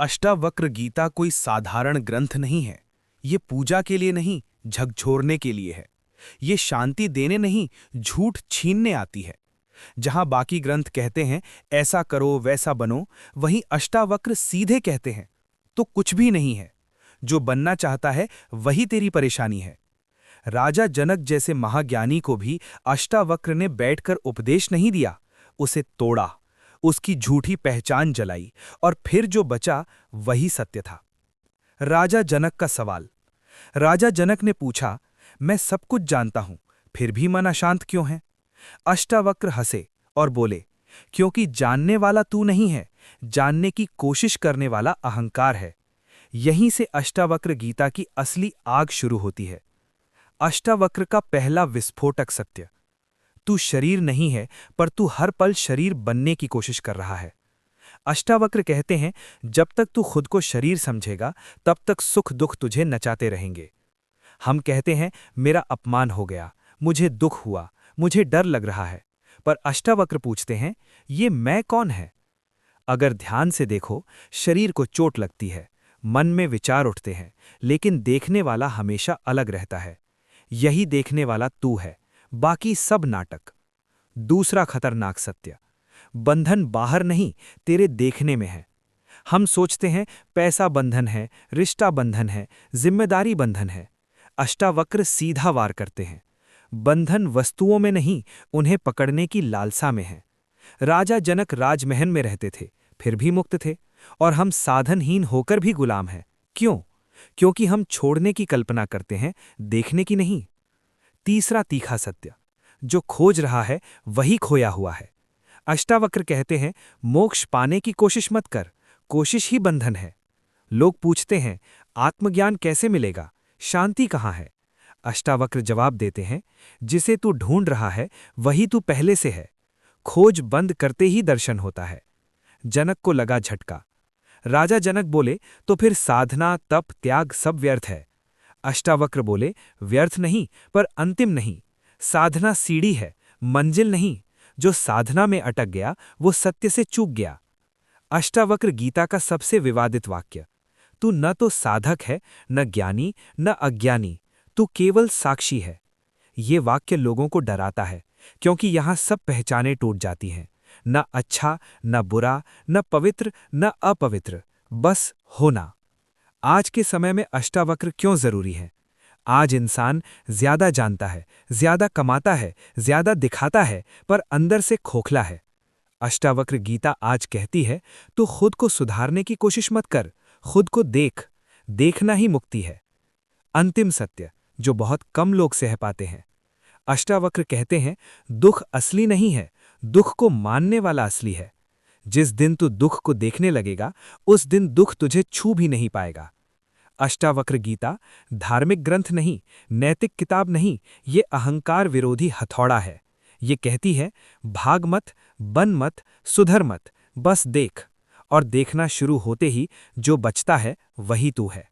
अष्टावक्र गीता कोई साधारण ग्रंथ नहीं है। ये पूजा के लिए नहीं, झकझोरने के लिए है। ये शांति देने नहीं, झूठ छीनने आती है। जहां बाकी ग्रंथ कहते हैं ऐसा करो वैसा बनो, वहीं अष्टावक्र सीधे कहते हैं तो कुछ भी नहीं है। जो बनना चाहता है वही तेरी परेशानी है। राजा जनक जैसे महाज्ञानी को भी अष्टावक्र ने बैठकर उपदेश नहीं दिया, उसे तोड़ा, उसकी झूठी पहचान जलाई और फिर जो बचा वही सत्य था। राजा जनक का सवाल। राजा जनक ने पूछा, मैं सब कुछ जानता हूं, फिर भी मन अशांत क्यों है? अष्टावक्र हंसे और बोले, क्योंकि जानने वाला तू नहीं है, जानने की कोशिश करने वाला अहंकार है। यहीं से अष्टावक्र गीता की असली आग शुरू होती है। अष्टावक्र का पहला विस्फोटक सत्य। तू शरीर नहीं है, पर तू हर पल शरीर बनने की कोशिश कर रहा है। अष्टावक्र कहते हैं, जब तक तू खुद को शरीर समझेगा, तब तक सुख दुख तुझे नचाते रहेंगे। हम कहते हैं, मेरा अपमान हो गया, मुझे दुख हुआ, मुझे डर लग रहा है। पर अष्टावक्र पूछते हैं, ये मैं कौन है? अगर ध्यान से देखो, शरीर को चोट लगती है, मन में विचार उठते हैं, लेकिन देखने वाला हमेशा अलग रहता है। यही देखने वाला तू है, बाकी सब नाटक। दूसरा खतरनाक सत्य। बंधन बाहर नहीं, तेरे देखने में है। हम सोचते हैं पैसा बंधन है, रिश्ता बंधन है, जिम्मेदारी बंधन है। अष्टावक्र सीधा वार करते हैं। बंधन वस्तुओं में नहीं, उन्हें पकड़ने की लालसा में है। राजा जनक राजमहल में रहते थे, फिर भी मुक्त थे, और हम साधनहीन होकर भी गुलाम हैं। क्यों? क्योंकि हम छोड़ने की कल्पना करते हैं, देखने की नहीं। तीसरा तीखा सत्य। जो खोज रहा है वही खोया हुआ है। अष्टावक्र कहते हैं, मोक्ष पाने की कोशिश मत कर, कोशिश ही बंधन है। लोग पूछते हैं, आत्मज्ञान कैसे मिलेगा, शांति कहाँ है? अष्टावक्र जवाब देते हैं, जिसे तू ढूंढ रहा है वही तू पहले से है। खोज बंद करते ही दर्शन होता है। जनक को लगा झटका। राजा जनक बोले, तो फिर साधना तप त्याग सब व्यर्थ है। अष्टावक्र बोले, व्यर्थ नहीं, पर अंतिम नहीं। साधना सीढ़ी है, मंजिल नहीं। जो साधना में अटक गया वो सत्य से चूक गया। अष्टावक्र गीता का सबसे विवादित वाक्य। तू न तो साधक है, न ज्ञानी, न अज्ञानी, तू केवल साक्षी है। ये वाक्य लोगों को डराता है, क्योंकि यहां सब पहचानें टूट जाती हैं। न अच्छा, न बुरा, न पवित्र, न अपवित्र, बस होना। आज के समय में अष्टावक्र क्यों जरूरी है? आज इंसान ज्यादा जानता है, ज्यादा कमाता है, ज्यादा दिखाता है, पर अंदर से खोखला है। अष्टावक्र गीता आज कहती है, तू खुद को सुधारने की कोशिश मत कर, खुद को देख। देखना ही मुक्ति है। अंतिम सत्य, जो बहुत कम लोग सह पाते हैं। अष्टावक्र कहते हैं, दुख असली नहीं है, दुख को मानने वाला असली है। जिस दिन तू दुख को देखने लगेगा, उस दिन दुख तुझे छू भी नहीं पाएगा। अष्टावक्र गीता धार्मिक ग्रंथ नहीं, नैतिक किताब नहीं, ये अहंकार विरोधी हथौड़ा है। ये कहती है, भाग मत, बन मत, सुधर मत, बस देख। और देखना शुरू होते ही जो बचता है वही तू है।